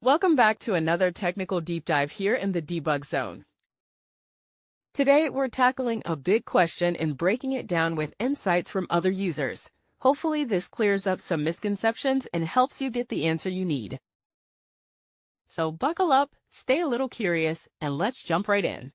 Welcome back to another technical deep dive here in the debug zone. Today, we're tackling a big question and breaking it down with insights from other users. Hopefully, this clears up some misconceptions and helps you get the answer you need. So buckle up, stay a little curious, and let's jump right in.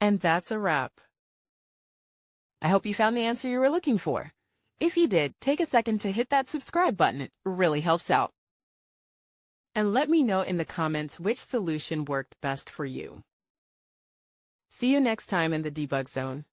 And that's a wrap. I hope you found the answer you were looking for. If you did, take a second to hit that subscribe button. It really helps out. And let me know in the comments which solution worked best for you. See you next time in the debug zone.